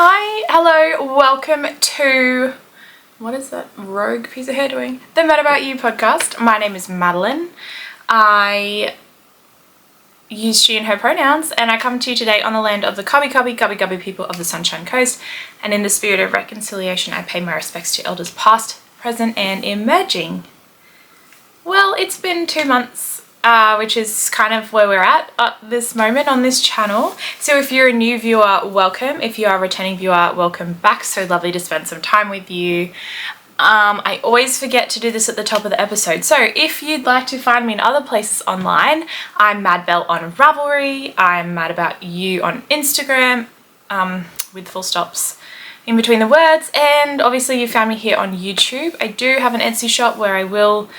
Hi, hello, welcome to, what is that rogue piece of hair doing? The Mad About You podcast. My name is Madeleine. I use she and her pronouns, and I come to you today on the land of the Gubby people of the Sunshine Coast, and in the spirit of reconciliation I pay my respects to elders past, present and emerging. Well, it's been 2 months, which is kind of where we're at this moment on this channel. So if you're a new viewer, welcome. If you are a returning viewer, welcome back. So lovely to spend some time with you. I always forget to do this at the top of the episode. So if you'd like to find me in other places online, I'm Madbell on Ravelry. I'm Mad About You on Instagram, with full stops in between the words. And obviously you found me here on YouTube. I do have an Etsy shop where I will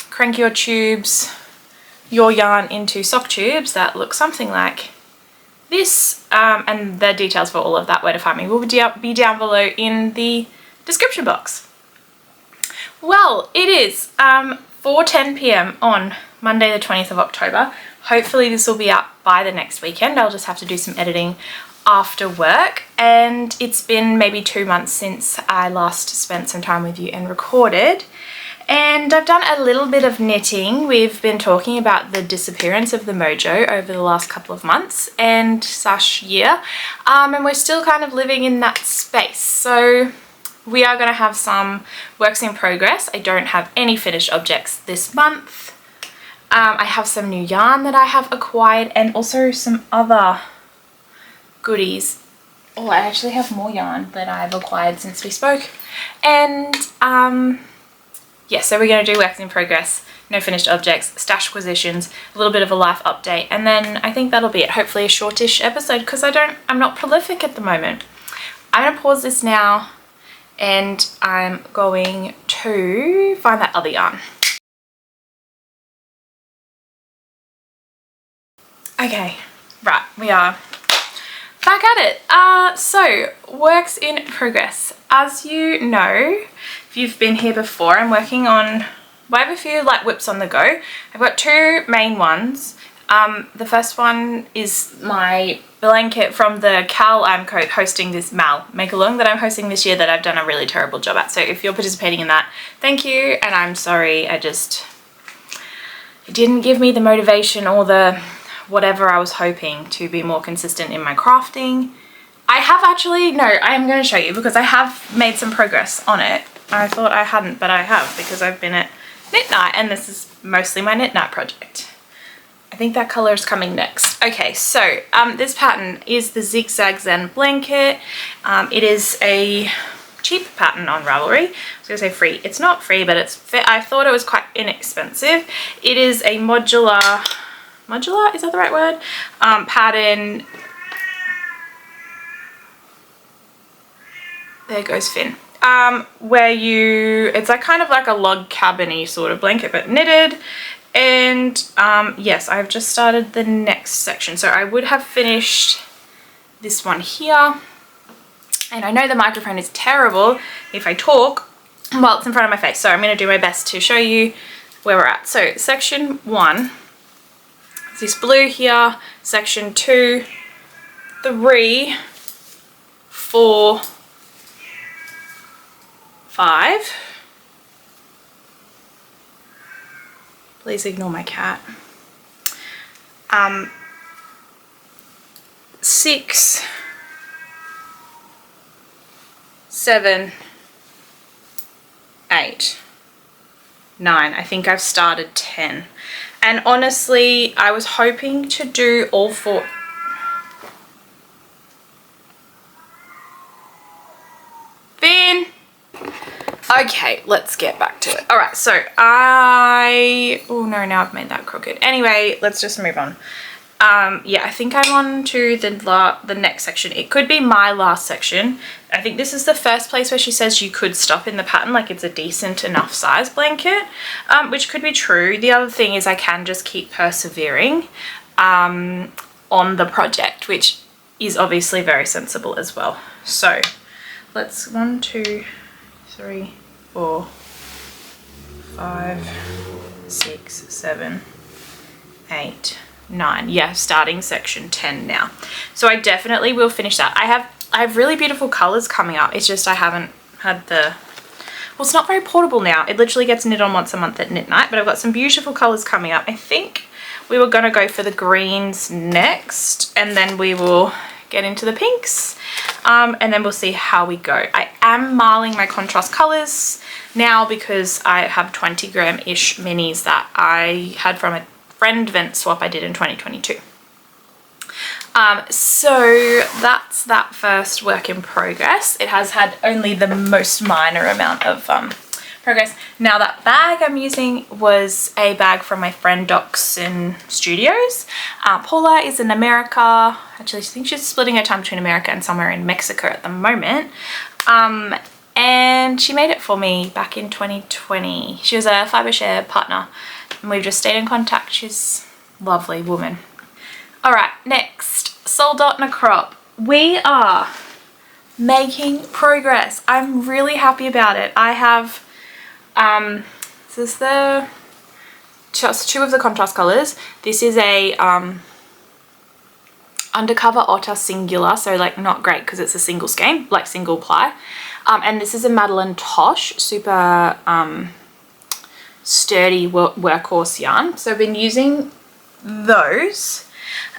crank your tubes, your yarn into sock tubes that look something like this, and the details for all of that, where to find me, will be down below in the description box. Well, it is 4:10 p.m. on Monday the 20th of October. Hopefully this will be up by the next weekend. I'll just have to do some editing after work, and it's been maybe 2 months since I last spent some time with you and recorded. And I've done a little bit of knitting. We've been talking about the disappearance of the mojo over the last couple of months and / year, and we're still kind of living in that space. So we are going to have some works in progress. I don't have any finished objects this month. I have some new yarn that I have acquired and also some other goodies. Oh, I actually have more yarn that I've acquired since we spoke. And yeah, so we're going to do works in progress, no finished objects, stash acquisitions, a little bit of a life update, and then I think that'll be it. Hopefully a shortish episode, because I'm not prolific at the moment. I'm going to pause this now and I'm going to find that other yarn. Okay, right, we are back at it. So works in progress. As you know, if you've been here before, I'm working on, well, I have a few like whips on the go. I've got 2 main ones. The first one is my blanket from the Cal I'm hosting this MAL make-along that I'm hosting this year that I've done a really terrible job at. So if you're participating in that, thank you, and I'm sorry, it didn't give me the motivation or the whatever I was hoping to be more consistent in my crafting. I have actually, no, I am going to show you because I have made some progress on it. I thought I hadn't, but I have, because I've been at Knit Night, and this is mostly my Knit Night project. I think that colour is coming next. Okay, so this pattern is the ZigZag Zen blanket. It is a cheap pattern on Ravelry. I was going to say free. It's not free, but I thought it was quite inexpensive. It is a modular, is that the right word? Pattern. There goes Finn. Where it's like kind of like a log cabin-y sort of blanket, but knitted. And yes, I've just started the next section. So I would have finished this one here. And I know the microphone is terrible if I talk while it's in front of my face. So I'm going to do my best to show you where we're at. So section 1 is this blue here. Section 2, 3, 4, 5. Please ignore my cat. 6, 7, 8, 9. I think I've started 10. And honestly, I was hoping to do all 4. Finn! Okay, let's get back to it. All right, so oh no, now I've made that crooked. Anyway, let's just move on. Yeah, I think I'm on to the next section. It could be my last section. I think this is the first place where she says you could stop in the pattern, like it's a decent enough size blanket, which could be true. The other thing is I can just keep persevering on the project, which is obviously very sensible as well. So let's 1, 2, 3, 4, 5, 6, 7, 8, 9. Yeah, starting section 10 now. So I definitely will finish that. I have I have really beautiful colours coming up. It's just I haven't had the... Well, it's not very portable now. It literally gets knit on once a month at knit night, but I've got some beautiful colours coming up. I think we were going to go for the greens next, and then we will get into the pinks, and then we'll see how we go. I am marling my contrast colours now because I have 20 gram-ish minis that I had from a friend vent swap I did in 2022. So that's that first work in progress. It has had only the most minor amount of progress. Now that bag I'm using was a bag from my friend Dachshund Studios. Paula is in America. Actually, I think she's splitting her time between America and somewhere in Mexico at the moment. And she made it for me back in 2020. She was a fibre share partner and we've just stayed in contact. She's a lovely woman. All right, next, Soldotna Crop. We are making progress. I'm really happy about it. I have, this is the, just two of the contrast colors. This is a Undercover Otter Singular, so like not great because it's a single skein, like single ply. And this is a Madeleine Tosh, super sturdy workhorse yarn. So I've been using those.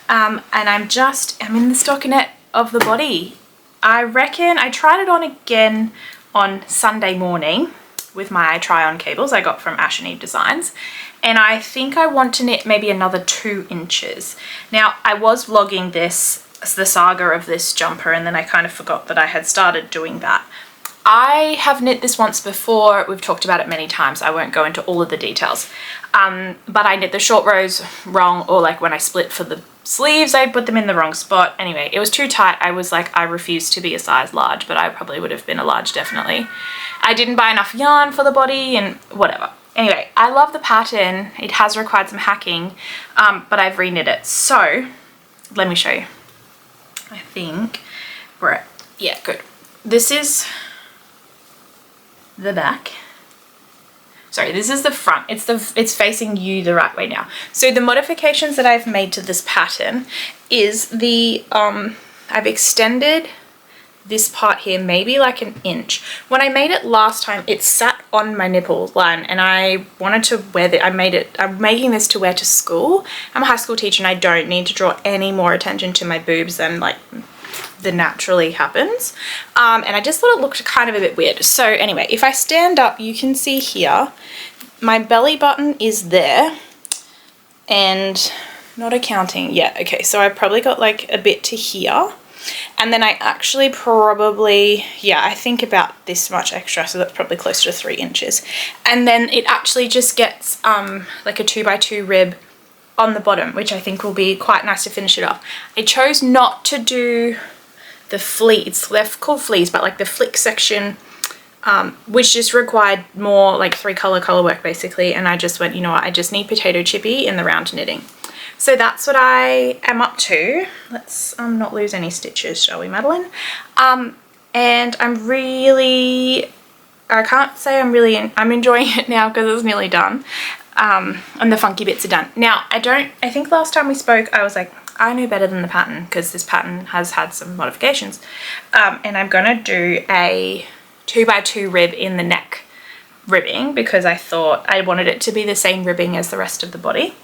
And I'm in the stockinette of the body. I reckon I tried it on again on Sunday morning with my try-on cables I got from Ash and Eve Designs. And I think I want to knit maybe another 2 inches. Now, I was vlogging this, the saga of this jumper, and then I kind of forgot that I had started doing that. I have knit this once before. We've talked about it many times. I won't go into all of the details. But I knit the short rows wrong, or like when I split for the sleeves, I put them in the wrong spot. Anyway, it was too tight. I was like, I refused to be a size large, but I probably would have been a large, definitely. I didn't buy enough yarn for the body and whatever. Anyway, I love the pattern. It has required some hacking, but I've reknit it. So let me show you. I think we're at, yeah, good. This is the back. Sorry, this is the front. It's facing you the right way now. So the modifications that I've made to this pattern is the I've extended this part here maybe like an inch. When I made it last time, it sat on my nipple line, and I wanted to wear it. I'm making this to wear to school. I'm a high school teacher and I don't need to draw any more attention to my boobs than like that naturally happens, and I just thought it looked kind of a bit weird. So anyway, if I stand up, you can see here my belly button is there, and not accounting, yeah, okay, so I probably got like a bit to here, and then I actually probably, yeah, I think about this much extra, so that's probably closer to 3 inches, and then it actually just gets like a 2x2 rib on the bottom, which I think will be quite nice to finish it off. I chose not to do the fleece, they're called fleece, but like the flick section, which just required more like 3 color work basically, and I just went, you know what, I just need potato chippy in the round knitting. So that's what I am up to. Let's not lose any stitches, shall we, Madeleine? And I'm really, I can't say I'm enjoying it now because it's nearly done. And the funky bits are done. Now, I think last time we spoke, I was like, I know better than the pattern because this pattern has had some modifications. And I'm going to do a 2x2 rib in the neck ribbing because I thought I wanted it to be the same ribbing as the rest of the body.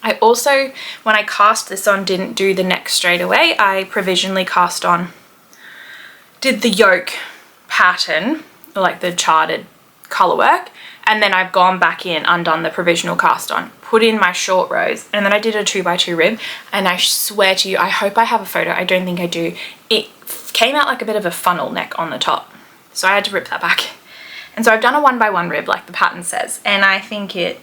I also, when I cast this on, didn't do the neck straight away. I provisionally cast on, did the yoke pattern, like the charted color work, and then I've gone back in, undone the provisional cast on, put in my short rows, and then I did a 2x2 rib, and I swear to you, I hope I have a photo, I don't think I do, it came out like a bit of a funnel neck on the top, so I had to rip that back. And so I've done a 1x1 rib like the pattern says, and I think it,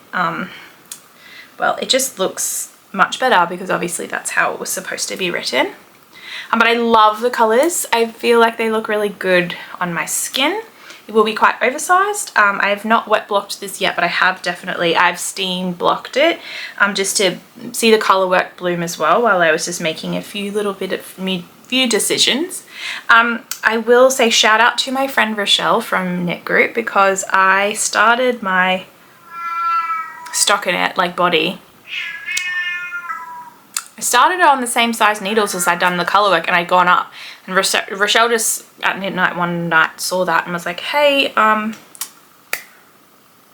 well, it just looks much better because obviously that's how it was supposed to be written. But I love the colours. I feel like they look really good on my skin. It will be quite oversized. I have not wet blocked this yet, but I have definitely, I've steam blocked it just to see the colour work bloom as well while I was just making a few decisions. I will say shout out to my friend Rochelle from Knit Group because I started my stockinette like body I started on the same size needles as I'd done the colour work, and I'd gone up. And Rochelle just at midnight one night saw that and was like, hey,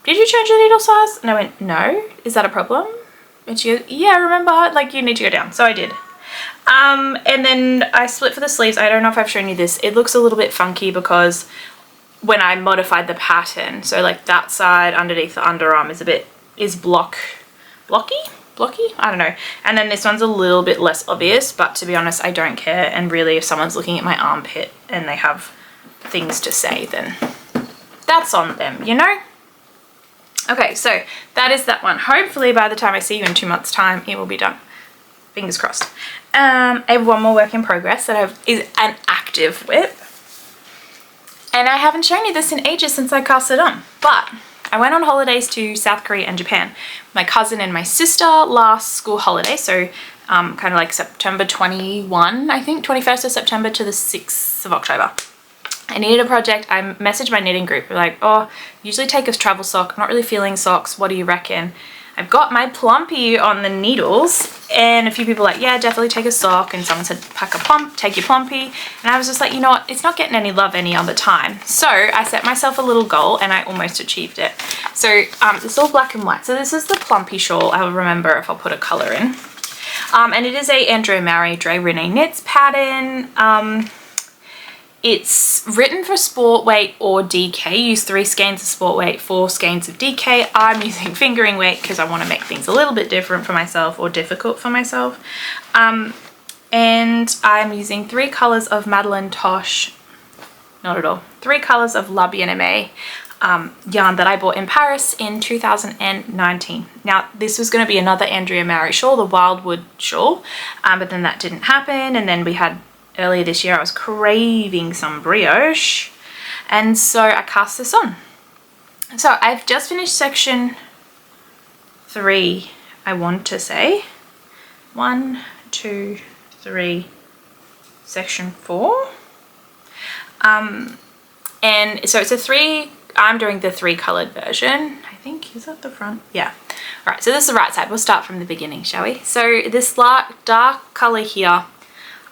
did you change the needle size? And I went, no, is that a problem? And she goes, yeah, remember, like, you need to go down. So I did. And then I split for the sleeves. I don't know if I've shown you this. It looks a little bit funky because when I modified the pattern, so like that side underneath the underarm is blocky? I don't know. And then this one's a little bit less obvious, but to be honest, I don't care. And really, if someone's looking at my armpit and they have things to say, then that's on them, you know? Okay, so that is that one. Hopefully by the time I see you in 2 months' time, it will be done. Fingers crossed. I have one more work in progress that is an active whip. And I haven't shown you this in ages since I cast it on, but I went on holidays to South Korea and Japan. My cousin and my sister last school holiday, so kind of like September 21, I think, 21st of September to the 6th of October. I needed a project. I messaged my knitting group. We're like, oh, usually take a travel sock. I'm not really feeling socks. What do you reckon? I've got my Plumpy on the needles, and a few people were like, yeah, definitely take a sock. And someone said, take your Plumpy. And I was just like, you know what? It's not getting any love any other time. So I set myself a little goal and I almost achieved it. So it's all black and white. So this is the Plumpy Shawl. I'll remember if I'll put a color in. And it is a Andrea Mowry Drearenee knits pattern. It's written for sport weight or DK. Use 3 skeins of sport weight, 4 skeins of DK. I'm using fingering weight because I want to make things a little bit different for myself or difficult for myself. And I'm using 3 colours of Madeleine Tosh, not at all, 3 colours of La BBMAL yarn that I bought in Paris in 2019. Now this was going to be another Andrea Mowry shawl, the Wildwood shawl, but then that didn't happen, and then we had earlier this year I was craving some brioche, and so I cast this on. So I've just finished section 3, I want to say. 1, 2, 3, section 4. And so it's a 3, I'm doing the 3 colored version. I think, is that the front? Yeah. All right, so this is the right side. We'll start from the beginning, shall we? So this dark color here,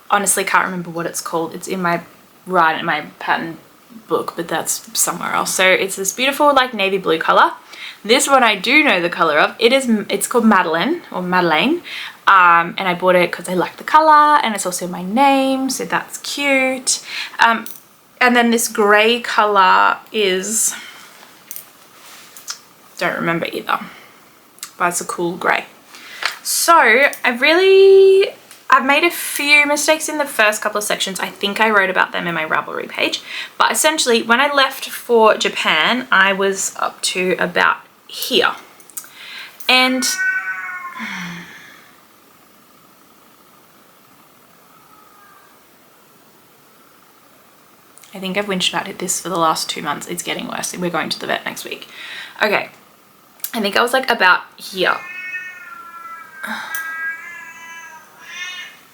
honestly can't remember what it's called. It's in my pattern book, but that's somewhere else. So it's this beautiful like navy blue color. This one I do know the color of. It's called Madeleine or Madeleine, and I bought it because I like the color, and it's also my name, so that's cute. And then this gray color is, don't remember either, but it's a cool gray. So I've made a few mistakes in the first couple of sections. I think I wrote about them in my Ravelry page. But essentially, when I left for Japan, I was up to about here. And I think I've whinged about this for the last 2 months. It's getting worse. We're going to the vet next week. Okay. I think I was like about here.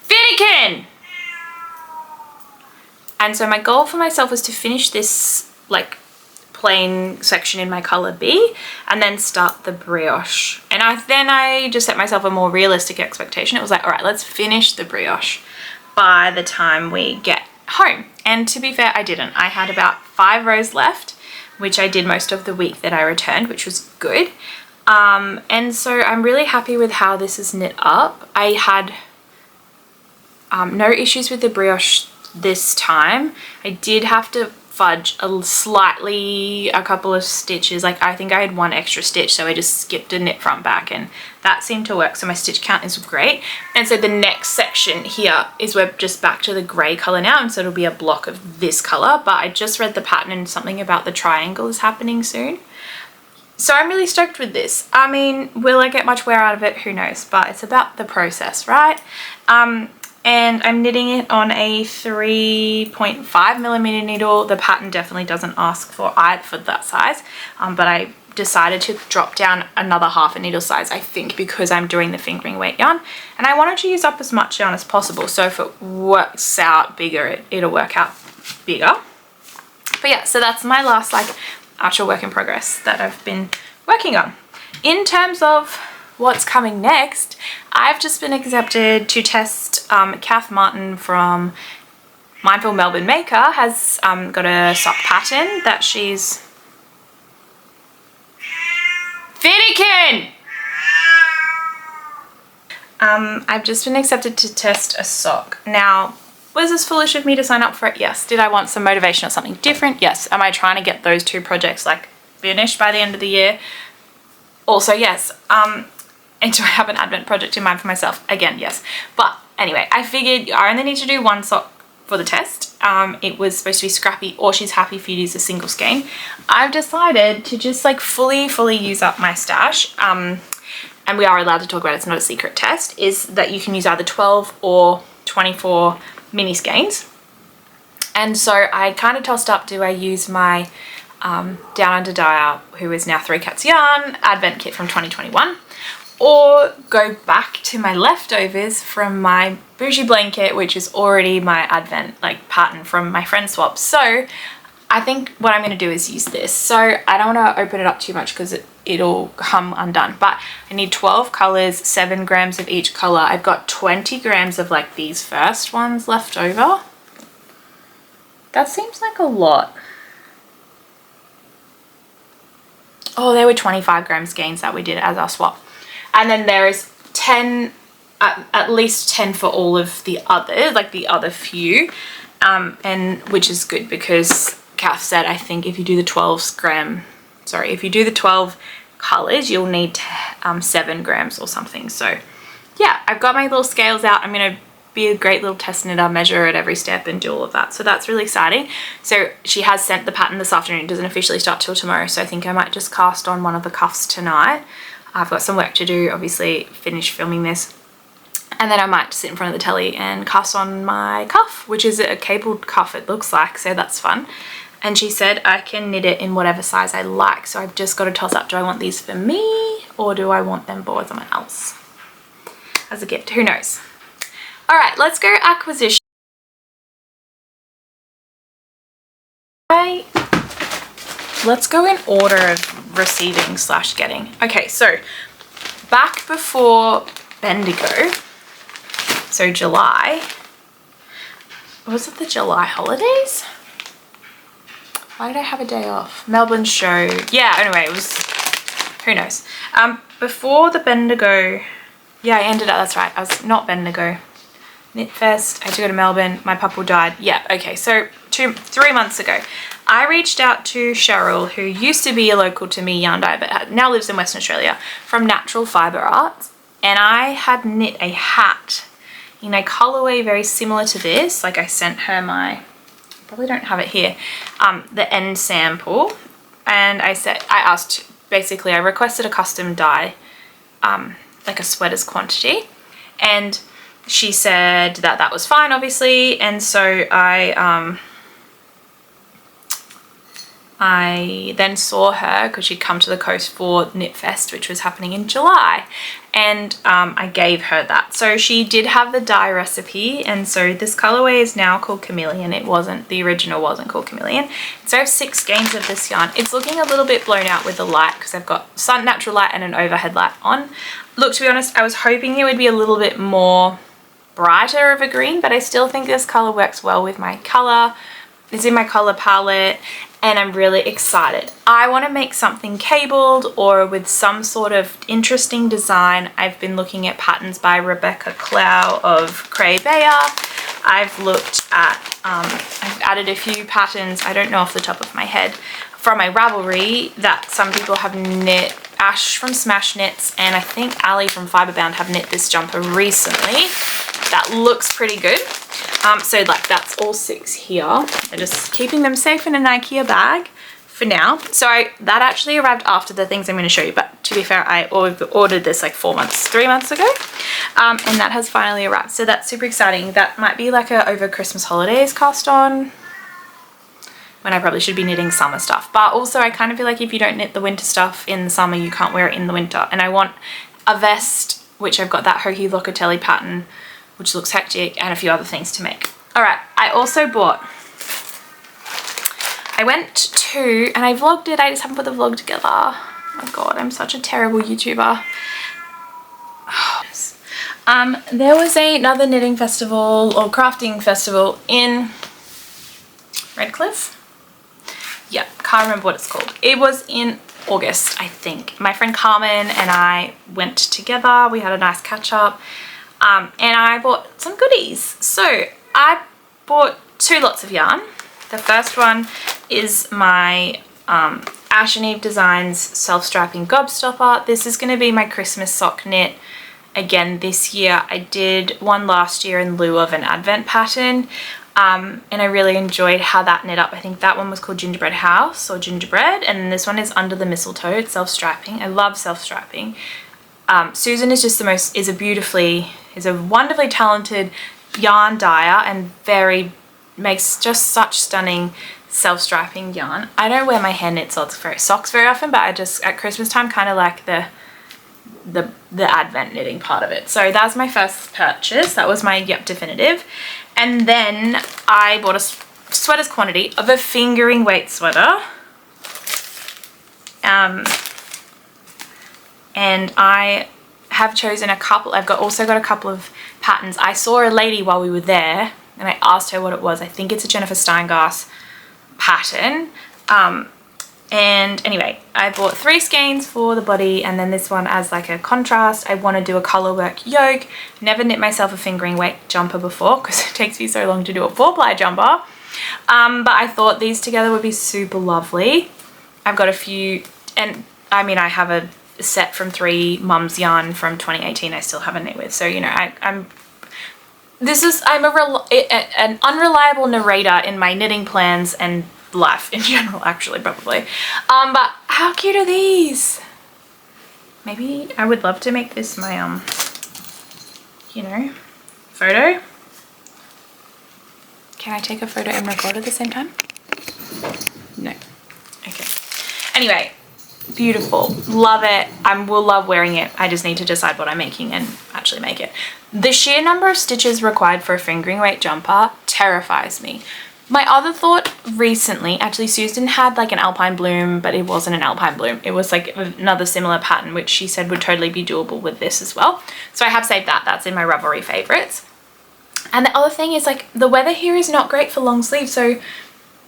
Finnegan! And so my goal for myself was to finish this like plain section in my color B and then start the brioche. And then I just set myself a more realistic expectation. It was like, all right, let's finish the brioche by the time we get home. And to be fair, I didn't. I had about 5 rows left, which I did most of the week that I returned, which was good. And so I'm really happy with how this is knit up. I had no issues with the brioche this time. I did have to fudge a couple of stitches. Like I think I had 1 extra stitch, so I just skipped a knit front back and that seemed to work. So my stitch count is great. And so the next section here is we're just back to the gray color now, and so it'll be a block of this color, but I just read the pattern and something about the triangle is happening soon. So I'm really stoked with this. I mean, will I get much wear out of it? Who knows, but it's about the process, right? And I'm knitting it on a 3.5mm needle. The pattern definitely doesn't ask for that size, but I decided to drop down another half a needle size, I think, because I'm doing the fingering weight yarn, and I wanted to use up as much yarn as possible, so if it works out bigger, it'll work out bigger. But yeah, so that's my last like actual work in progress that I've been working on. In terms of what's coming next, I've just been accepted to test Kath Martin from Mindful Melbourne Maker has got a sock pattern that she's Finikin! I've just been accepted to test a sock. Now, was this foolish of me to sign up for it? Yes. Did I want some motivation or something different? Yes. Am I trying to get those two projects like finished by the end of the year? Also, yes. And do I have an Advent project in mind for myself? Again, yes. But anyway, I figured I only need to do one sock for the test. It was supposed to be scrappy or she's happy for you to use a single skein. I've decided to just like fully use up my stash. And we are allowed to talk about it, it's not a secret test, is that you can use either 12 or 24 mini skeins. And so I kind of tossed up, do I use my Down Under Dyer, who is now 3 Cats Yarn, Advent kit from 2021, or go back to my leftovers from my Bougie Blanket, which is already my Advent like pattern from my friend swap. So I think what I'm going to do is use this. So I don't want to open it up too much because it'll come undone, but I need 12 colors, 7 grams of each color. I've got 20 grams of like these first ones left over. That seems like a lot. Oh, there were 25 gram skeins that we did as our swap. And then there is 10, at least 10 for all of the other, like the other few, and which is good because Kath said, I think if you do the 12 colors, you'll need 7 grams or something. So yeah, I've got my little scales out. I'm going to be a great little test knitter, measure at every step and do all of that. So that's really exciting. So she has sent the pattern this afternoon. It doesn't officially start till tomorrow. So I think I might just cast on one of the cuffs tonight. I've got some work to do, obviously finish filming this. And then I might sit in front of the telly and cast on my cuff, which is a cabled cuff it looks like, so that's fun. And she said I can knit it in whatever size I like. So I've just got to toss up, do I want these for me or do I want them for someone else as a gift? Who knows? All right, let's go acquisition. Let's go in order of receiving / getting. Okay, so back before Bendigo, so July, was it the July holidays? Why did I have a day off? Melbourne show. Yeah, anyway, it was, who knows. Before the Bendigo, yeah, I ended up, that's right, I was not Bendigo. Knit Fest, I had to go to Melbourne, my pupple died. Yeah, okay, so 3 months ago, I reached out to Cheryl, who used to be a local to me yarn dyer, but now lives in Western Australia, from Natural Fibre Arts. And I had knit a hat in a colorway very similar to this. Like I sent her my, probably don't have it here, the end sample. And I asked, basically I requested a custom dye, like a sweater's quantity. And she said that that was fine, obviously. And so I then saw her because she'd come to the coast for Knit Fest, which was happening in July, and I gave her that. So she did have the dye recipe, and so this colorway is now called Chameleon. It wasn't, the original wasn't called Chameleon. So I have 6 skeins of this yarn. It's looking a little bit blown out with the light because I've got sun natural light and an overhead light on. Look, to be honest, I was hoping it would be a little bit more brighter of a green, but I still think this color works well with my color. It's in my color palette. And I'm really excited. I want to make something cabled or with some sort of interesting design. I've been looking at patterns by Rebecca Clow of Cray Bayer. I've looked at, I've added a few patterns, I don't know off the top of my head, from my Ravelry that some people have knit. Ash from Smash Knits and I think Ali from Fiberbound have knit this jumper recently. That looks pretty good. So like that's all 6 here. I'm just keeping them safe in an IKEA bag for now. So that actually arrived after the things I'm going to show you, but to be fair, I ordered this like 3 months ago, and that has finally arrived. So that's super exciting. That might be like a over Christmas holidays cast on, when I probably should be knitting summer stuff. But also I kind of feel like if you don't knit the winter stuff in the summer, you can't wear it in the winter. And I want a vest, which I've got that Hoki Locatelli pattern, which looks hectic, and a few other things to make. All right, I also bought, I went to, and I vlogged it, I just haven't put the vlog together. Oh my God, I'm such a terrible YouTuber. There was another knitting festival or crafting festival in Redcliffe. Yeah, can't remember what it's called. It was in August, I think. My friend Carmen and I went together. We had a nice catch up, and I bought some goodies. So I bought 2 lots of yarn. The first one is my Ash and Eve Designs self-strapping gobstopper. This is going to be my Christmas sock knit again this year. I did one last year in lieu of an advent pattern, and I really enjoyed how that knit up. I think that one was called Gingerbread House or Gingerbread, and then this one is Under the Mistletoe. It's self-strapping. I love self-strapping. Susan is just is a wonderfully talented yarn dyer and makes just such stunning self-strapping yarn. I don't wear my hand knit socks very often, but I just at Christmas time kind of like the advent knitting part of it. So that was my first purchase. That was my definitive. And then I bought a sweaters quantity of a fingering weight sweater. And I have chosen a couple. I've also got a couple of patterns. I saw a lady while we were there and I asked her what it was. I think it's a Jennifer Steingass pattern. And anyway, I bought 3 skeins for the body and then this one as like a contrast. I want to do a color work yoke. Never knit myself a fingering weight jumper before because it takes me so long to do a 4-ply jumper. But I thought these together would be super lovely. I've got a few, and I mean I have a set from 3 Mums yarn from 2018 I still haven't knit with. So you know I'm an unreliable narrator in my knitting plans and life in general, actually, probably. But how cute are these? Maybe I would love to make this my you know, photo. Can I take a photo and record at the same time? No. Okay. Anyway, beautiful. Love it. I will love wearing it. I just need to decide what I'm making and actually make it. The sheer number of stitches required for a fingering weight jumper terrifies me. My other thought recently, actually Susan had like an Alpine Bloom, but it wasn't an Alpine Bloom. It was like another similar pattern, which she said would totally be doable with this as well. So I have saved that. That's in my Ravelry favorites. And the other thing is like the weather here is not great for long sleeves. So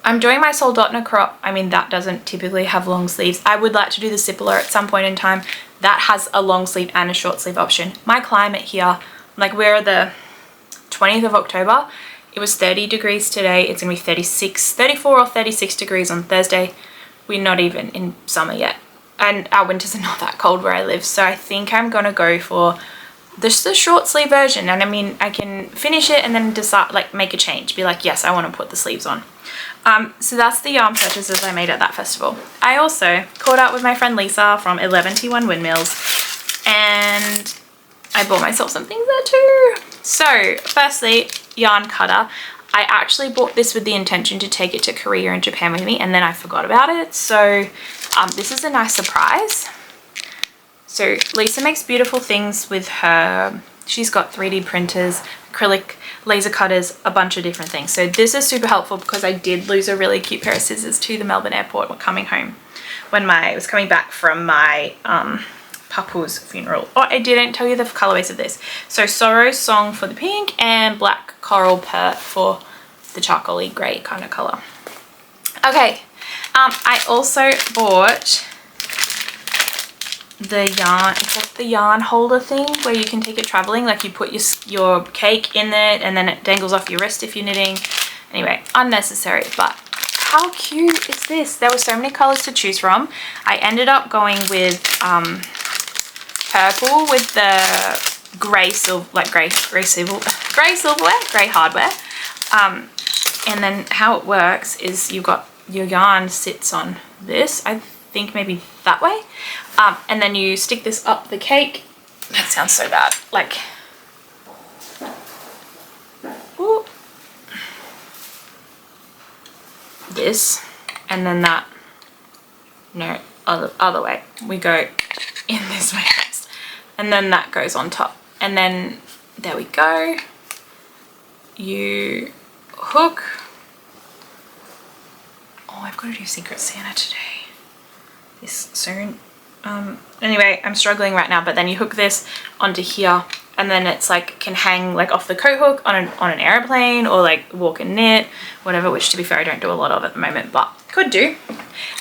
I'm doing my Soldotna Crop. I mean, that doesn't typically have long sleeves. I would like to do the Sippler at some point in time. That has a long sleeve and a short sleeve option. My climate here, like we're the 20th of October. It was 30 degrees today. It's gonna be 34 or 36 degrees on Thursday. We're not even in summer yet. And our winters are not that cold where I live. So I think I'm gonna go for just the short sleeve version. And I mean, I can finish it and then decide, like make a change. Be like, yes, I wanna put the sleeves on. So that's the yarn purchases I made at that festival. I also caught up with my friend Lisa from 11T1 Windmills and I bought myself some things there too. So firstly, yarn cutter. I actually bought this with the intention to take it to Korea and Japan with me and then I forgot about it. So this is a nice surprise. So Lisa makes beautiful things with her. She's got 3D printers, acrylic, laser cutters, a bunch of different things. So this is super helpful because I did lose a really cute pair of scissors to the Melbourne airport when coming home. When I was coming back from my Papu's funeral. Oh, I didn't tell you the colorways of this. So Sorrow Song for the pink and Black Coral Pert for the charcoaly grey kind of color. Okay, I also bought the yarn, it's like the yarn holder thing where you can take it traveling, like you put your cake in it and then it dangles off your wrist if you're knitting. Anyway, unnecessary, but how cute is this? There were so many colors to choose from. I ended up going with purple with the grey hardware. And then how it works is you've got your yarn sits on this, I think maybe that way, and then you stick this up the cake. That sounds so bad, like whoop, this, and then that, no, other way, we go in this way first, and then that goes on top, and then there we go. You hook. Oh, I've got to do Secret Santa today. This soon. Anyway, I'm struggling right now, but then you hook this onto here and then it's like can hang like off the coat hook on an airplane, or like walk and knit, whatever, which to be fair I don't do a lot of at the moment, but could do.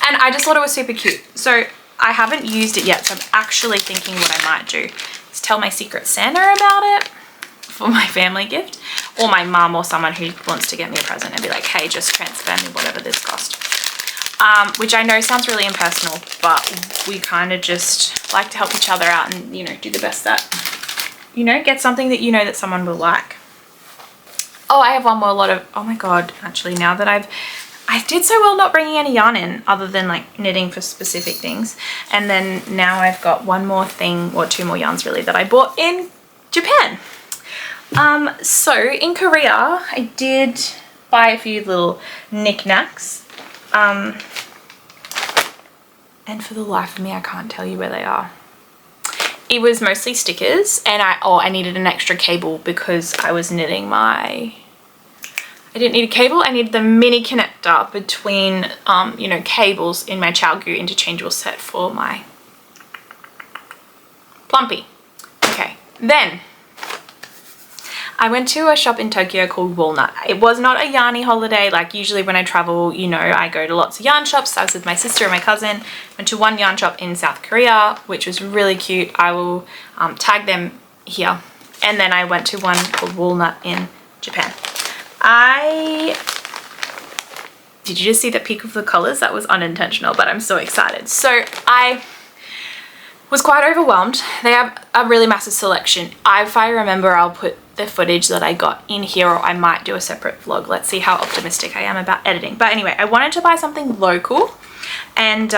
And I just thought it was super cute. So I haven't used it yet, so I'm actually thinking what I might do is tell my Secret Santa about it for my family gift, or my mum or someone who wants to get me a present and be like, hey, just transfer me whatever this cost. Which I know sounds really impersonal, but we kind of just like to help each other out and, you know, do the best that, you know, get something that you know that someone will like. Oh, I have one more lot of, oh my God, actually now that I did so well not bringing any yarn in other than like knitting for specific things. And then now I've got one more thing, or two more yarns really, that I bought in Japan. So in Korea, I did buy a few little knickknacks. And for the life of me, I can't tell you where they are. It was mostly stickers, and I needed an extra cable because I was knitting I didn't need a cable, I needed the mini connector between, you know, cables in my ChowGoo interchangeable set for my Plumpy. Okay, then I went to a shop in Tokyo called Walnut. It was not a yarny holiday. Like usually when I travel, you know, I go to lots of yarn shops. I was with my sister and my cousin. Went to one yarn shop in South Korea, which was really cute. I will tag them here. And then I went to one called Walnut in Japan. Did you just see the peak of the colors? That was unintentional, but I'm so excited. So I was quite overwhelmed. They have a really massive selection. If I remember, I'll put the footage that I got in here, or I might do a separate vlog. Let's see how optimistic I am about editing. But anyway, I wanted to buy something local, and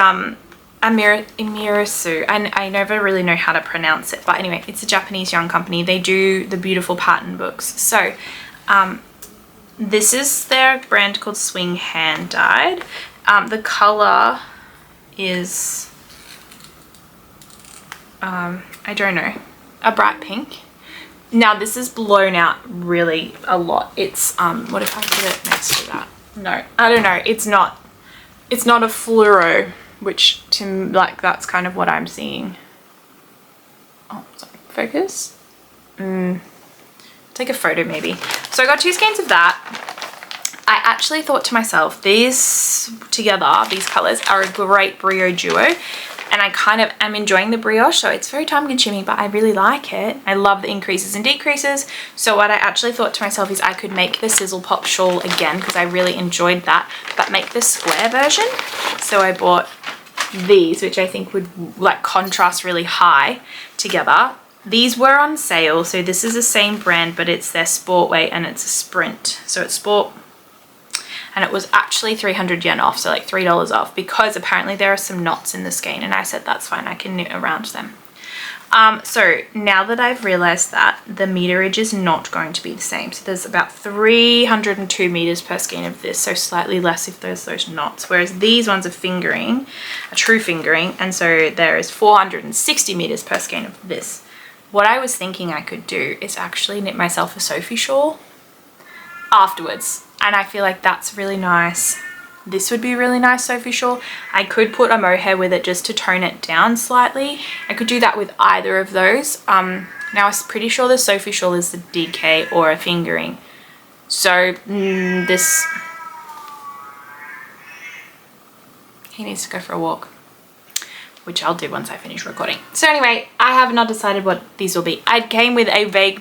Amirisu, and I never really know how to pronounce it, but anyway, it's a Japanese yarn company. They do the beautiful pattern books. So this is their brand called Swing Hand Dyed. The color is I don't know, a bright pink. Now this is blown out really a lot. It's what if I put it next to that? No, I don't know. It's not a fluoro, which to like that's kind of what I'm seeing. Oh, sorry, focus. Take a photo maybe. So I got 2 skeins of that. I actually thought to myself, these together, these colors are a great brio duo. And I kind of am enjoying the brioche, so it's very time consuming, but I really like it. I love the increases and decreases. So what I actually thought to myself is I could make the Sizzle Pop shawl again, because I really enjoyed that, but make the square version. So I bought these, which I think would like contrast really high together. These were on sale, so this is the same brand, but it's their sport weight and it's a sprint. So it's sport. And it was actually 300 yen off, so like $3 off, because apparently there are some knots in the skein, and I said that's fine, I can knit around them. So now that I've realized that, the meterage is not going to be the same. So there's about 302 meters per skein of this, so slightly less if there's those knots, whereas these ones are fingering, a true fingering, and so there is 460 meters per skein of this. What I was thinking I could do is actually knit myself a Sophie shawl afterwards. And I feel like that's really nice. This would be a really nice Sophie shawl. I could put a mohair with it just to tone it down slightly. I could do that with either of those. Now I'm pretty sure the Sophie shawl is the DK or a fingering. So this, he needs to go for a walk, which I'll do once I finish recording. So anyway, I have not decided what these will be. I came with a vague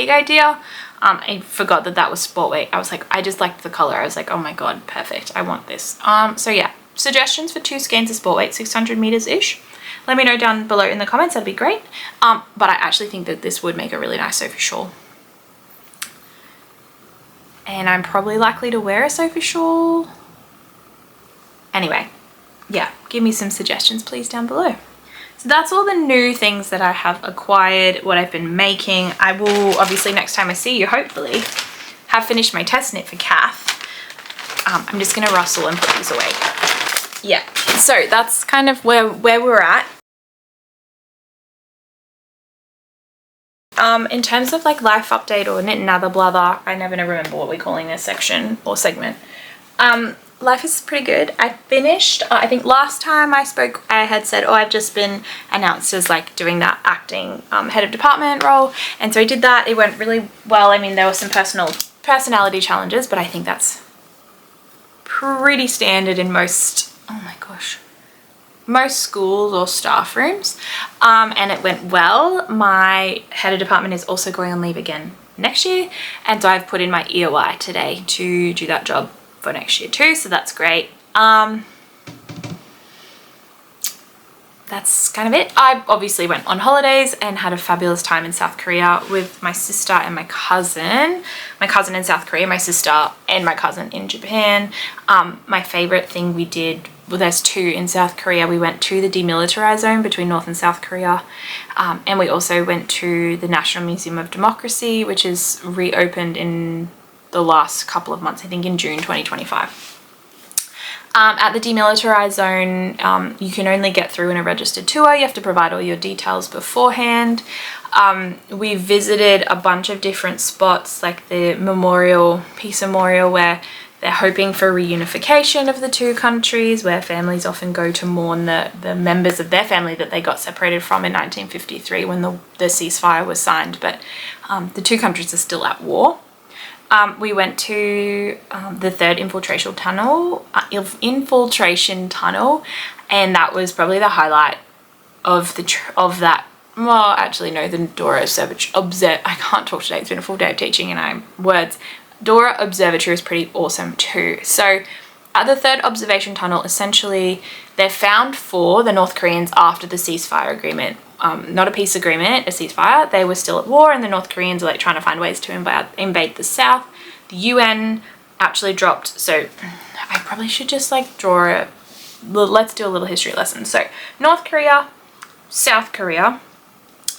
idea. I forgot that was sport weight. I was like, I just liked the color. I was like, oh my god, perfect, I want this. So yeah, suggestions for 2 skeins of sport weight, 600 meters ish. Let me know down below in the comments, that'd be great. But I actually think that this would make a really nice Sophie shawl, and I'm probably likely to wear a Sophie shawl anyway. Yeah, give me some suggestions please down below. So that's all the new things that I have acquired, what I've been making. I will obviously, next time I see you, hopefully have finished my test knit for Kath. I'm just gonna rustle and put these away. Yeah, so that's kind of where we're at. In terms of like life update or knit and other blather, I never remember what we're calling this section or segment. life is pretty good. I finished, I think last time I spoke I had said, oh, I've just been announced as like doing that acting head of department role, and so I did that. It went really well. I mean, there were some personality challenges, but I think that's pretty standard in most, oh my gosh, most schools or staff rooms, and it went well. My head of department is also going on leave again next year, and so I've put in my EOI today to do that job for next year too, so that's great. That's kind of it. I obviously went on holidays and had a fabulous time in South Korea with my sister and my cousin. My cousin in South Korea, my sister and my cousin in Japan. My favorite thing we did, well, there's two in South Korea. We went to the demilitarized zone between North and South Korea, and we also went to the National Museum of Democracy, which is reopened in the last couple of months, I think in June 2025. At the demilitarized zone, you can only get through in a registered tour. You have to provide all your details beforehand. We visited a bunch of different spots, like the peace memorial, where they're hoping for reunification of the two countries, where families often go to mourn the members of their family that they got separated from in 1953 when the ceasefire was signed, but the two countries are still at war. We went to the third infiltration tunnel, and that was probably the highlight of that. Well, actually no, the Dora Observatory. I can't talk today. It's been a full day of teaching and Dora Observatory is pretty awesome too. So at the third observation tunnel, essentially they're found for the North Koreans after the ceasefire agreement. Not a peace agreement, a ceasefire. They were still at war, and the North Koreans are like trying to find ways to invade the South. The UN actually dropped, so I probably should just like let's do a little history lesson. So North Korea, South Korea,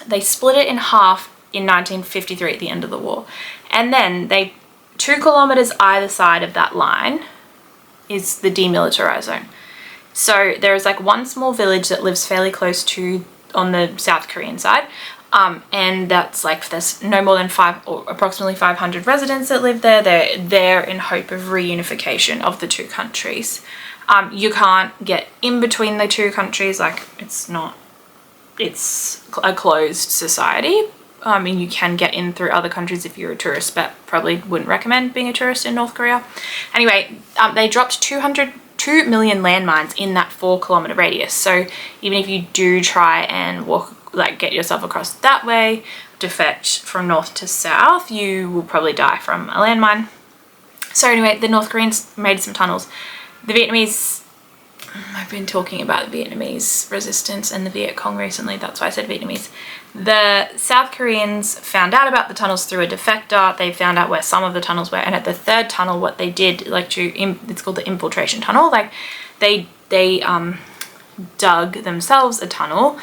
they split it in half in 1953 at the end of the war, and then 2 kilometers either side of that line is the demilitarized zone. So there is like one small village that lives fairly close to on the South Korean side, and that's like there's no more than approximately 500 residents that live there. They're there in hope of reunification of the two countries. You can't get in between the two countries, like it's a closed society. I mean, you can get in through other countries if you're a tourist, but probably wouldn't recommend being a tourist in North Korea. Anyway, they dropped 2 million landmines in that 4 kilometer radius. So even if you do try and get yourself across that way to fetch from north to south, you will probably die from a landmine. So anyway, the North Koreans made some tunnels. The Vietnamese, I've been talking about the Vietnamese resistance and the Viet Cong recently, that's why I said Vietnamese. The South Koreans found out about the tunnels through a defector. They found out where some of the tunnels were, and at the third tunnel, what they did, it's called the infiltration tunnel, like they dug themselves a tunnel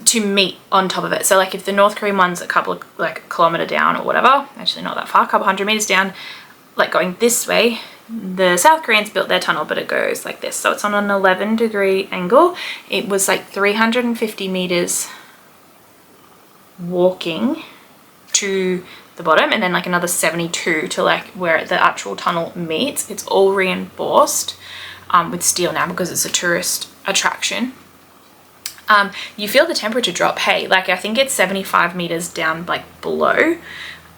to meet on top of it. So like if the North Korean one's a couple of like kilometer down or whatever, actually not that far, a couple 100 meters down, like going this way, the South Koreans built their tunnel, but it goes like this. So it's on an 11-degree angle. It was like 350 meters walking to the bottom, and then like another 72 to like where the actual tunnel meets. It's all reinforced with steel now because it's a tourist attraction. You feel the temperature drop. Hey, like I think it's 75 meters down like below.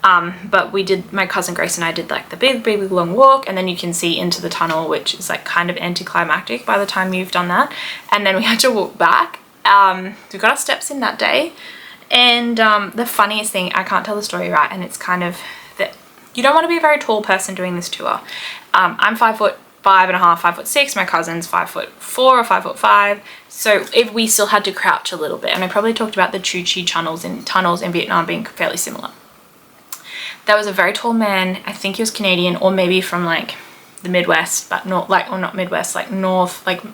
But my cousin Grace and I did like the big long walk, and then you can see into the tunnel, which is like kind of anticlimactic by the time you've done that. And then we had to walk back. We got our steps in that day. And the funniest thing, I can't tell the story right, and it's kind of that you don't want to be a very tall person doing this tour. I'm 5'5.5", 5'6". My cousin's 5'4" or 5'5". So if we still had to crouch a little bit, and I probably talked about the Juuti tunnels in Vietnam being fairly similar. There was a very tall man, I think he was Canadian or maybe from like the Midwest, but not like, or not Midwest, like North, like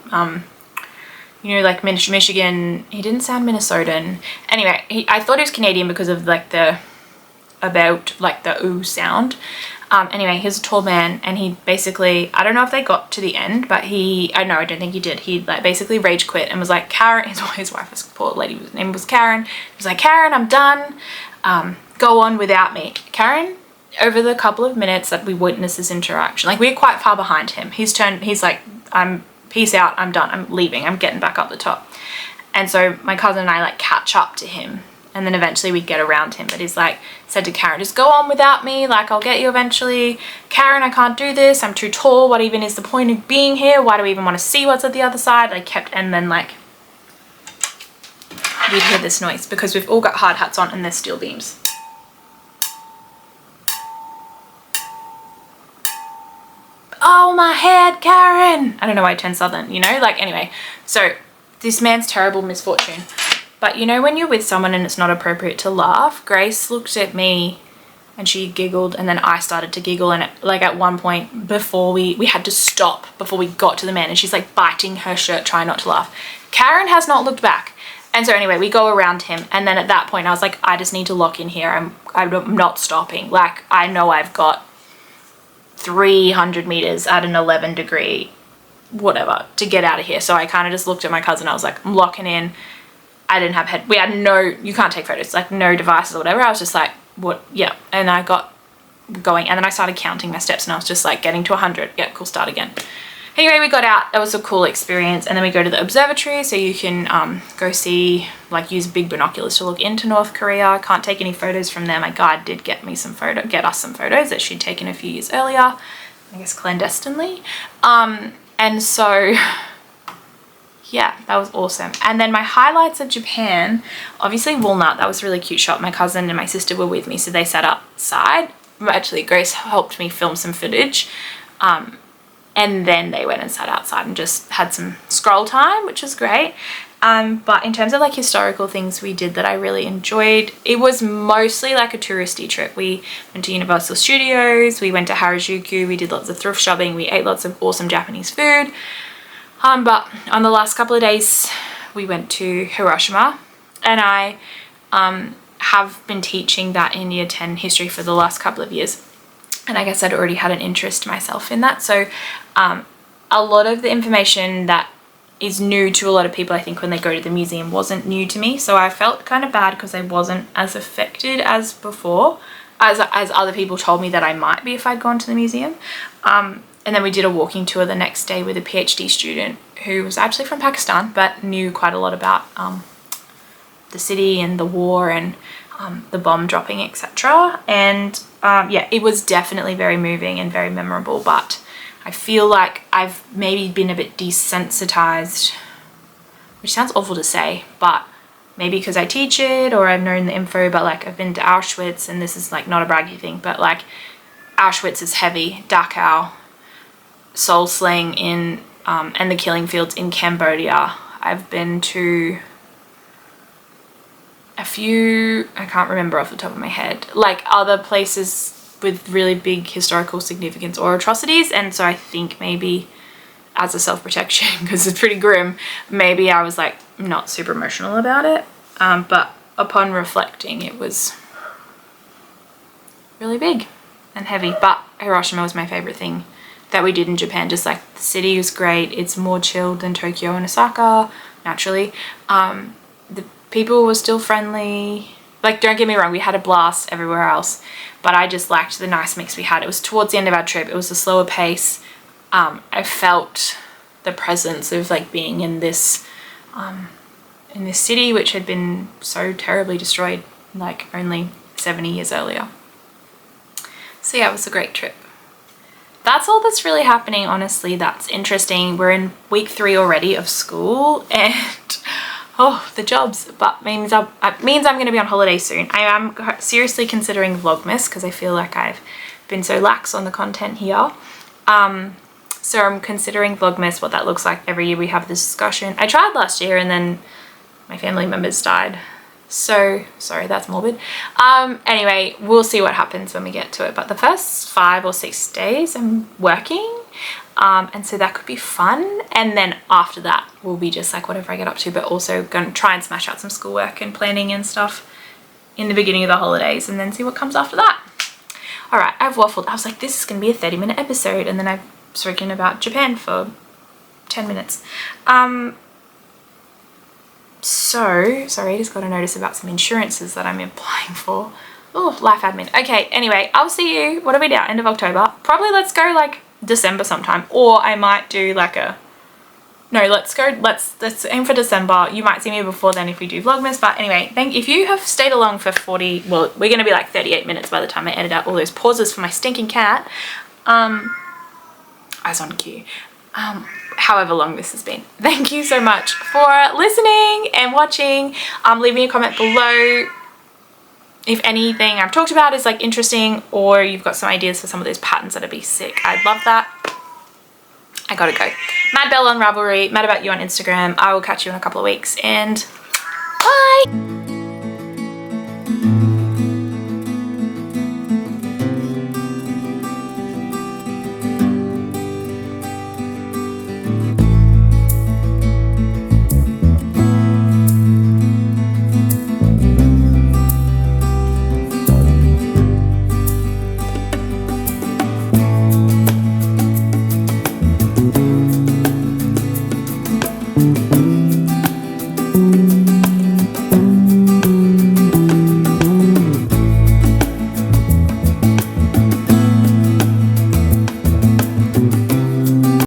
you know, like Michigan. He didn't sound Minnesotan. Anyway, I thought he was Canadian because of like the ooh sound. Anyway, he's a tall man, and he basically, I don't know if they got to the end, but I don't think he did. He like basically rage quit and was like, Karen, his wife, this poor lady, name was Karen. He was like, Karen, I'm done. Go on without me. Karen over the couple of minutes that we witnessed this interaction, like we're quite far behind him. He's like, peace out, I'm done, I'm leaving, I'm getting back up the top. And so my cousin and I like catch up to him, and then eventually we get around him. But he's like, said to Karen, just go on without me, like I'll get you eventually. Karen, I can't do this, I'm too tall, what even is the point of being here? Why do we even want to see what's at the other side? And then like we'd hear this noise because we've all got hard hats on and there's steel beams. Oh, my head, Karen. I don't know why I turned southern, you know, like, anyway. So this man's terrible misfortune. But you know when you're with someone and it's not appropriate to laugh? Grace looked at me and she giggled, and then I started to giggle, and like at one point before we had to stop before we got to the man, and she's like biting her shirt trying not to laugh. Karen has not looked back. And so anyway, we go around him, and then at that point I was like, I just need to lock in here. I'm not stopping. Like, I know I've got 300 meters at an 11 degree whatever to get out of here. So I kind of just looked at my cousin. I was like, I'm locking in. I didn't have we had no, you can't take photos, like no devices or whatever. I was just like, what? Yeah. And I got going, and then I started counting my steps, and I was just like getting to 100. Yeah, cool, start again. Anyway, we got out. That was a cool experience. And then we go to the observatory, so you can go see, like, use big binoculars to look into North Korea. I can't take any photos from there. My guide did get us some photos that she'd taken a few years earlier, I guess clandestinely. And so yeah, that was awesome. And then my highlights of Japan, obviously Walnut, that was a really cute shot. My cousin and my sister were with me, so they sat outside. Actually, Grace helped me film some footage. And then they went and sat outside and just had some scroll time, which was great. But in terms of like historical things we did that I really enjoyed, it was mostly like a touristy trip. We went to Universal Studios, we went to Harajuku, we did lots of thrift shopping, we ate lots of awesome Japanese food. But on the last couple of days, we went to Hiroshima, and I have been teaching that in Year 10 history for the last couple of years. And I guess I'd already had an interest myself in that. So a lot of the information that is new to a lot of people, I think, when they go to the museum wasn't new to me. So I felt kind of bad because I wasn't as affected as before, as other people told me that I might be if I'd gone to the museum. And then we did a walking tour the next day with a PhD student who was actually from Pakistan, but knew quite a lot about the city and the war and the bomb dropping, etc. And yeah, it was definitely very moving and very memorable, but I feel like I've maybe been a bit desensitized, which sounds awful to say, but maybe because I teach it or I've known the info. But like, I've been to Auschwitz, and this is like not a braggy thing, but like Auschwitz is heavy, Dachau, soul slaying in and the killing fields in Cambodia. I've been to a few, I can't remember off the top of my head, like other places with really big historical significance or atrocities. And so I think maybe as a self-protection, because it's pretty grim, maybe I was like not super emotional about it. But upon reflecting, it was really big and heavy. But Hiroshima was my favorite thing that we did in Japan. Just like, the city was great. It's more chilled than Tokyo and Osaka, naturally. The people were still friendly. Like, don't get me wrong, we had a blast everywhere else, but I just liked the nice mix we had. It was towards the end of our trip. It was a slower pace. I felt the presence of like being in this city which had been so terribly destroyed like only 70 years earlier. So yeah, it was a great trip. That's all that's really happening, honestly. That's interesting. We're in week 3 already of school, and oh, the jobs, but means I'm going to be on holiday soon. I am seriously considering Vlogmas because I feel like I've been so lax on the content here. So I'm considering Vlogmas, what that looks like. Every year we have this discussion. I tried last year and then my family members died. So sorry, that's morbid. Anyway, we'll see what happens when we get to it. But the first 5 or 6 days I'm working. And so that could be fun. And then after that will be just like whatever I get up to, but also going to try and smash out some schoolwork and planning and stuff in the beginning of the holidays, and then see what comes after that. All right, I've waffled. I was like, this is going to be a 30-minute episode. And then I've spoken about Japan for 10 minutes. So, sorry, I just got a notice about some insurances that I'm applying for. Oh, life admin. Okay, anyway, I'll see you, what are we now, end of October? Probably let's go like December sometime, or I might do like a, no, let's aim for December. You might see me before then if we do Vlogmas, but anyway, if you have stayed along for 40, well, we're gonna be like 38 minutes by the time I edit out all those pauses for my stinking cat, as on cue, however long this has been. Thank you so much for listening and watching. Leave me a comment below if anything I've talked about is like interesting, or you've got some ideas for some of those patterns that'd be sick. I'd love that. I gotta go. Mad Bell on Ravelry, Mad About You on Instagram. I will catch you in a couple of weeks, and bye!